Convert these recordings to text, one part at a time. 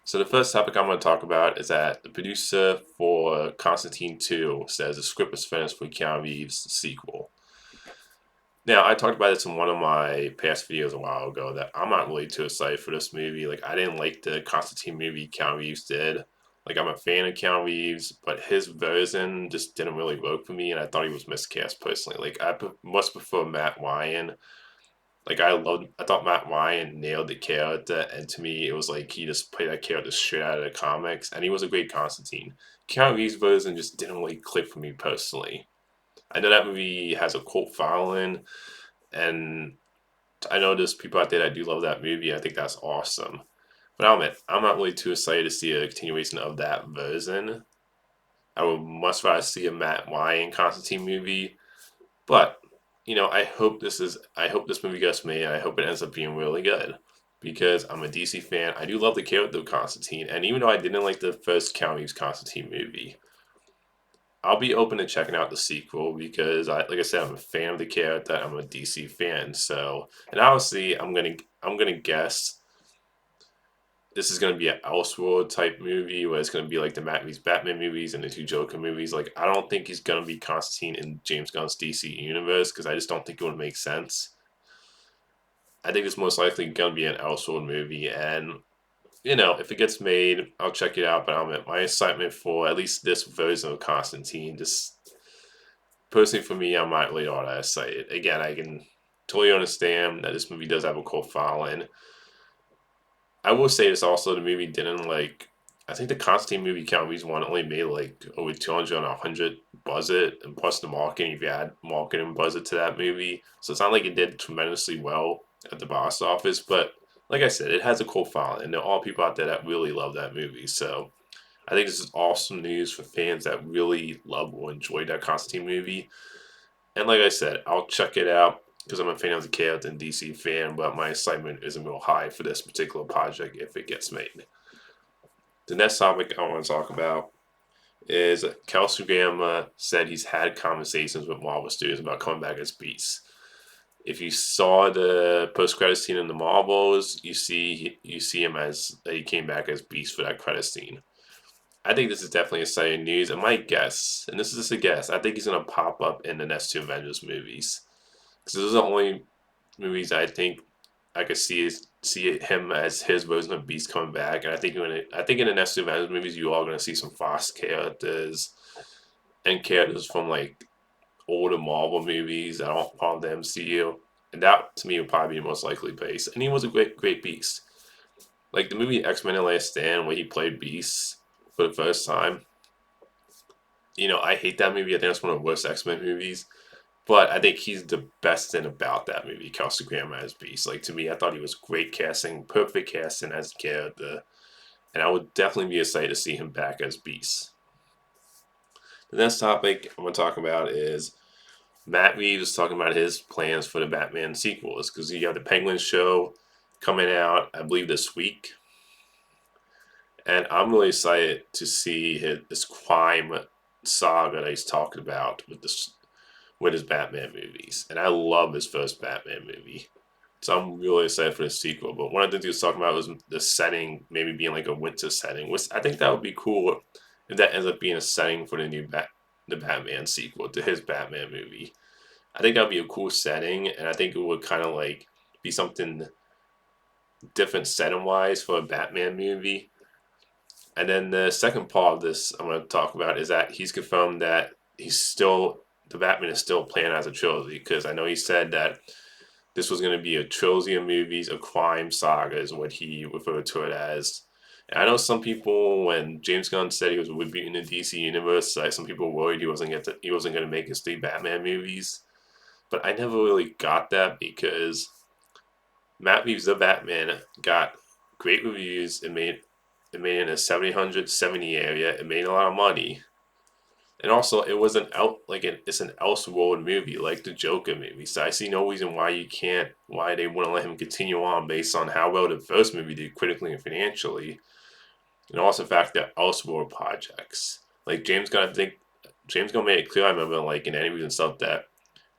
So the first topic I'm going to talk about is that the producer for Constantine 2 says the script is finished for Keanu Reeves' sequel. Now, I talked about this in one of my past videos a while ago that I'm not really too excited for this movie. Like, I didn't like the Constantine movie Keanu Reeves did. Like, I'm a fan of Keanu Reeves, but his version just didn't really work for me, and I thought he was miscast personally. Like, much prefer Matt Ryan. Like I thought Matt Ryan nailed the character, and to me, it was like he just played that character straight out of the comics, and he was a great Constantine. Keanu Reeves' version just didn't really click for me personally. I know that movie has a cult following, and I know there's people out there that do love that movie. I think that's awesome. But I'll admit, I'm not really too excited to see a continuation of that version. I would much rather see a Matt Ryan Constantine movie, but I hope this movie gets made and I hope it ends up being really good. Because I'm a DC fan. I do love the character of Constantine, and even though I didn't like the first County's Constantine movie, I'll be open to checking out the sequel because like I said, I'm a fan of the character. I'm a DC fan, so and obviously I'm gonna guess this is going to be an Elseworld type movie where it's going to be like the Matt Reeves Batman movies and the two Joker movies. Like, I don't think he's going to be Constantine in James Gunn's DC universe because I just don't think it would make sense. I think it's most likely going to be an Elseworld movie, and if it gets made, I'll check it out. But my excitement for at least this version of Constantine, just personally for me, I'm not really all that excited. Again, I can totally understand that this movie does have a cult following. I will say this also: the movie didn't like. I think the Constantine movie Count Reeves one only made like over 200 on 100 budget, and plus the marketing. If you add marketing budget to that movie, so it's not like it did tremendously well at the box office. But like I said, it has a cult following, and there are all people out there that really love that movie. So I think this is awesome news for fans that really love or enjoy that Constantine movie. And like I said, I'll check it out because I'm a fan of the character and DC fan, but my excitement isn't real high for this particular project if it gets made. The next topic I want to talk about is Kelsey Grammer said he's had conversations with Marvel Studios about coming back as Beast. If you saw the post-credit scene in the Marvels, you see him as he came back as Beast for that credit scene. I think this is definitely exciting news. And my guess, and this is just a guess, I think he's gonna pop up in the next two Avengers movies because those are the only movies I think I could see him as his version of Beast coming back. And I think in the next two Avengers movies, you are gonna see some Fox characters and characters from like older Marvel movies that aren't part of the MCU. And that to me would probably be the most likely base. And he was a great Beast. Like the movie X Men: The Last Stand, where he played Beast for the first time. I hate that movie. I think it's one of the worst X Men movies. But I think he's the best thing about that movie, Kelsey Grammer as Beast. Like to me, I thought he was great casting, perfect casting as a character, and I would definitely be excited to see him back as Beast. The next topic I'm going to talk about is Matt Reeves talking about his plans for the Batman sequels because you have the Penguin show coming out, I believe, this week, and I'm really excited to see this crime saga that he's talking about with his Batman movies. And I love his first Batman movie. So I'm really excited for the sequel. But one of the things he was talking about was the setting, maybe being like a winter setting, which I think that would be cool if that ends up being a setting for the Batman sequel to his Batman movie. I think that would be a cool setting, and I think it would kind of like be something different setting wise for a Batman movie. And then the second part of this I'm going to talk about is that he's confirmed that the Batman is still planned as a trilogy because I know he said that this was going to be a trilogy of movies, a crime saga is what he referred to it as. And I know some people, when James Gunn said he would be in the DC universe, like some people worried he wasn't going to make his three Batman movies. But I never really got that because Matt Reeves' The Batman got great reviews. It made in a 770 area. It made a lot of money. And also, it was it's an Elseworld movie, like the Joker movie. So I see no reason why they wouldn't let him continue on based on how well the first movie did critically and financially, and also the fact that Elseworld projects, like James Gunn made it clear. I remember like in interviews and stuff that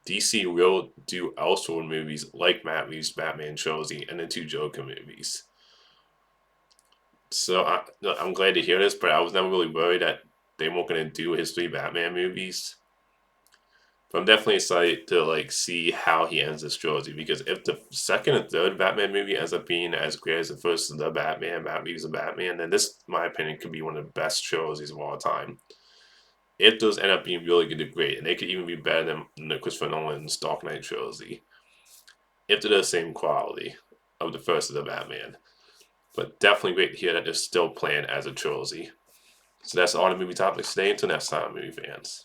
DC will do Elseworld movies like Matt Reeves' Batman trilogy and the two Joker movies. So I'm glad to hear this, but I was never really worried that they weren't going to do his three Batman movies. But I'm definitely excited to like see how he ends this trilogy, because if the second and third Batman movie ends up being as great as the first, the Batman, Batman vs. Batman, then this, in my opinion, could be one of the best trilogies of all time. If those end up being really good to great, and they could even be better than the Christopher Nolan's Dark Knight trilogy, if they're the same quality of the first of the Batman. But definitely great to hear that they're still playing as a trilogy. So that's all the movie topics today. Until next time, movie fans.